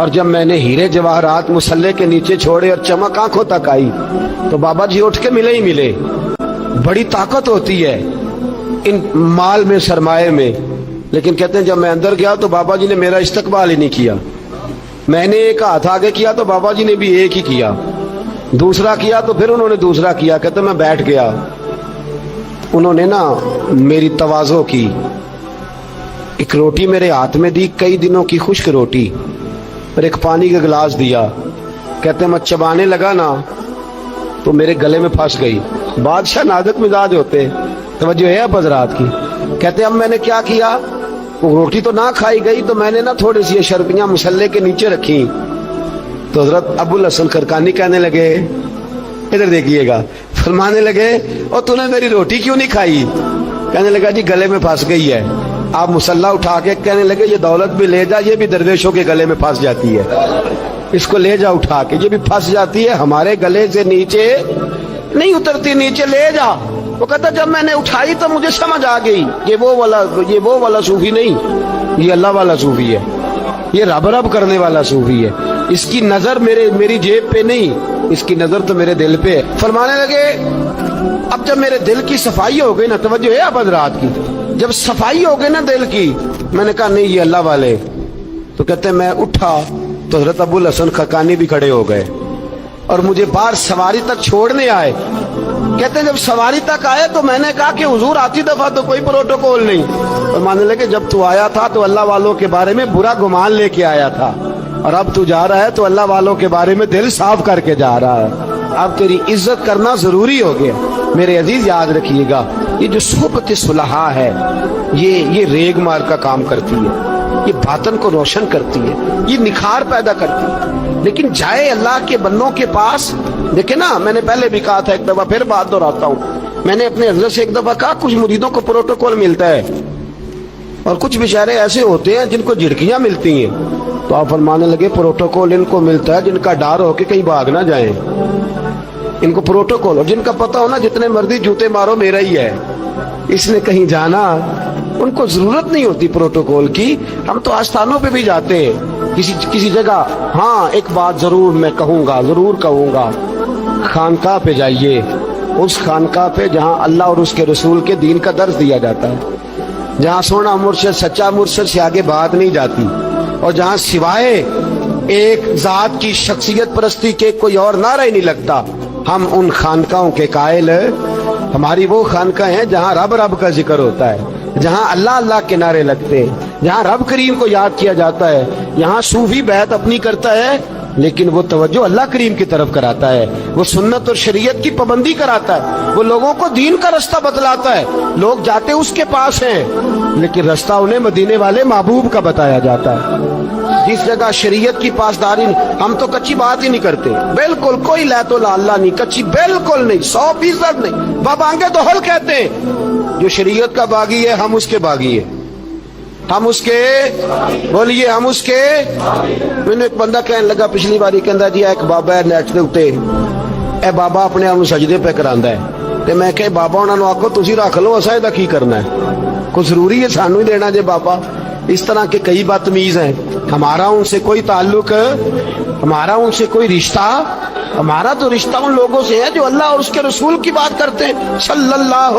اور جب میں نے ہیرے جواہرات مصلے کے نیچے چھوڑے اور چمک آنکھوں تک آئی تو بابا جی اٹھ کے ملے ہی ملے. بڑی طاقت ہوتی ہے ان مال میں، سرمایہ میں. لیکن کہتے ہیں جب میں اندر گیا تو بابا جی نے میرا استقبال ہی نہیں کیا. میں نے ایک ہاتھ آگے کیا تو بابا جی نے بھی ایک ہی کیا، دوسرا کیا تو پھر انہوں نے دوسرا کیا. کہتے میں بیٹھ گیا. انہوں نے نا میری تواضع کی، ایک روٹی میرے ہاتھ میں دی، کئی دنوں کی خشک روٹی، اور ایک پانی کا گلاس دیا. کہتے میں چبانے لگا نا تو میرے گلے میں پھنس گئی. بادشاہ نازک مزاج ہوتے، توجہ ہے اب حضرات کی. کہتے اب میں نے کیا کیا، وہ روٹی تو نہ کھائی گئی تو میں نے نا تھوڑی سی شرپیاں مصلے کے نیچے رکھی. تو حضرت ابو الحسن خرقانی کہنے لگے، ادھر دیکھیے گا، فرمانے لگے اور تو نے میری روٹی کیوں نہیں کھائی؟ کہنے لگا جی گلے میں پھنس گئی ہے. آپ مصلہ اٹھا کے کہنے لگے یہ دولت بھی لے جا، یہ بھی درویشوں کے گلے میں پھنس جاتی ہے، اس کو لے جا اٹھا کے، یہ بھی پھنس جاتی ہے، ہمارے گلے سے نیچے نہیں اترتی، نیچے لے جا. وہ کہتا جب میں نے اٹھائی تو مجھے سمجھ آ گئی یہ وہ والا صوفی نہیں، یہ اللہ والا صوفی ہے، یہ رب رب کرنے والا صوفی ہے. اس کی نظر میری جیب پہ نہیں، اس کی نظر تو میرے دل پہ ہے. فرمانے لگے اب جب میرے دل کی صفائی ہو گئی نا، توجہ ہے اب حضرات کی، جب صفائی ہو گئی نا دل کی، میں نے کہا نہیں یہ اللہ والے. تو کہتے ہیں میں اٹھا تو حضرت ابو الحسن خرقانی بھی کھڑے ہو گئے اور مجھے باہر سواری تک چھوڑنے آئے. کہتے ہیں جب سواری تک آئے تو میں نے کہا کہ حضور آتی دفعہ تو کوئی پروٹوکول نہیں. اور ماننے لگے جب تو آیا تھا تو اللہ والوں کے بارے میں برا گمان لے کے آیا تھا، اور اب تو جا رہا ہے تو اللہ والوں کے بارے میں دل صاف کر کے جا رہا ہے. اب تیری عزت کرنا ضروری ہو گیا. میرے عزیز یاد رکھیے گا، یہ جو صحبت صلحاء ہے یہ ریگ مار کا کام کرتی ہے، یہ باطن کو روشن کرتی ہے، یہ نکھار پیدا کرتی ہے. لیکن جائے اللہ کے بندوں کے پاس، دیکھیں نا میں نے پہلے بھی کہا تھا، ایک دفعہ پھر بات دہراتا ہوں، میں نے اپنے حضرت سے ایک دفعہ کہا کچھ مریدوں کو پروٹوکول ملتا ہے اور کچھ بیچارے ایسے ہوتے ہیں جن کو جھڑکیاں ملتی ہیں. تو آپ فرمانے لگے پروٹوکول ان کو ملتا ہے جن کا ڈر ہو کہ کہیں بھاگ نہ جائیں، ان کو پروٹوکول، اور جن کا پتہ ہونا جتنے مرضی جوتے مارو میرا ہی ہے، اس نے کہیں جانا، ان کو ضرورت نہیں ہوتی پروٹوکول کی. ہم تو آستانوں پہ بھی جاتے ہیں کسی جگہ. ہاں ایک بات ضرور میں ضرور کہوں گا، خانقاہ پہ جائیے، اس خانقاہ پہ جہاں اللہ اور اس کے رسول کے دین کا درس دیا جاتا ہے، جہاں سونا مرشد سچا مرشد سے آگے بات نہیں جاتی، اور جہاں سوائے ایک ذات کی شخصیت پرستی کے کوئی اور نعرہ ہی نہیں لگتا. ہم ان خانقاہوں کے قائل، ہماری وہ خانقاہ ہیں جہاں رب رب کا ذکر ہوتا ہے، جہاں اللہ اللہ کے نعرے لگتے ہیں، جہاں رب کریم کو یاد کیا جاتا ہے. یہاں صوفی بیعت اپنی کرتا ہے لیکن وہ توجہ اللہ کریم کی طرف کراتا ہے، وہ سنت اور شریعت کی پابندی کراتا ہے، وہ لوگوں کو دین کا رستہ بتلاتا ہے. لوگ جاتے اس کے پاس ہیں لیکن رستہ انہیں مدینے والے محبوب کا بتایا جاتا ہے. جس جگہ شریعت کی پاسداری نہیں، ہم تو کچی بات ہی نہیں کرتے، بالکل کوئی لے لا اللہ نہیں، کچی بالکل نہیں، 100% نہیں. بابانگے دوہل کہتے ہیں جو شریعت کا باغی ہے ہم اس کے باغی ہیں، ہم اس کے بولیے ہم اس کے. میں نے ایک بندہ کہنے لگا پچھلی باری کہندا جی ایک بابا ہے نیٹ دے اوتے، اے بابا اپنے آپ سجدے پہ کراندا ہے. تے میں کہ بابا انہاں نوں آکھو تسی رکھ لو، اساں دا کی کرنا ہے، کوئی ضروری ہے سانو ہی دینا جے بابا. اس طرح کے کئی بدتمیز ہیں. ہمارا ان سے کوئی تعلق، ہمارا ان سے کوئی رشتہ، ہمارا تو رشتہ ان لوگوں سے ہے جو اللہ اور اس کے رسول کی بات کرتے ہیں صلی اللہ،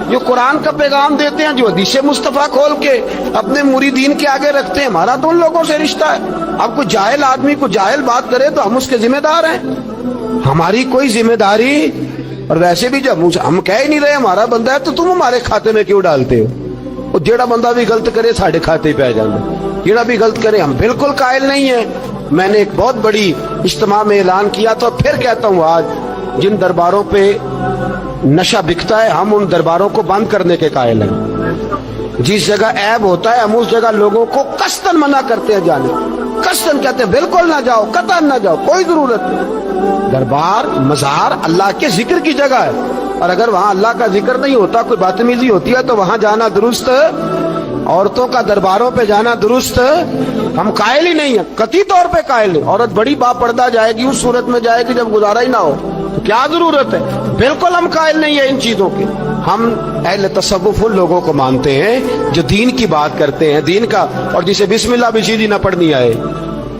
جو قرآن کا پیغام دیتے ہیں، جو حدیث مصطفیٰ کھول کے اپنے مریدین کے آگے رکھتے ہیں. ہمارا تو ان لوگوں سے رشتہ ہے. اب کوئی جاہل آدمی کو جاہل بات کرے تو ہم اس کے ذمہ دار ہیں، ہماری کوئی ذمہ داری. اور ویسے بھی جب ہم کہہ ہی نہیں رہے ہمارا بندہ ہے تو تم ہمارے کھاتے میں کیوں ڈالتے ہو؟ اور جیڑا بندہ بھی غلط کرے ساڑھے کھاتے پہ آ جانا، جیڑا بھی غلط کرے. ہم بالکل قائل نہیں ہیں. میں نے ایک بہت بڑی اجتماع میں اعلان کیا تو پھر کہتا ہوں، آج جن درباروں پہ نشہ بکتا ہے ہم ان درباروں کو بند کرنے کے قائل ہیں. جس جگہ عیب ہوتا ہے ہم اس جگہ لوگوں کو قصداً منع کرتے ہیں جانے، قصداً کہتے ہیں بالکل نہ جاؤ، قطعاً نہ جاؤ، کوئی ضرورت نہیں. دربار مزار اللہ کے ذکر کی جگہ ہے، اور اگر وہاں اللہ کا ذکر نہیں ہوتا، کوئی بدتمیزی ہوتی ہے تو وہاں جانا درست. عورتوں کا درباروں پہ جانا درست ہم قائل ہی نہیں ہیں، قطعی طور پہ قائل نہیں. عورت بڑی با پردہ جائے گی، اس صورت میں جائے گی جب گزارا ہی نہ ہو تو کیا ضرورت ہے. بالکل ہم قائل نہیں ہیں ان چیزوں کے. ہم اہل تصوف ان لوگوں کو مانتے ہیں جو دین کی بات کرتے ہیں، دین کا، اور جسے بسم اللہ بھی سیدھی نہ پڑھنی آئے،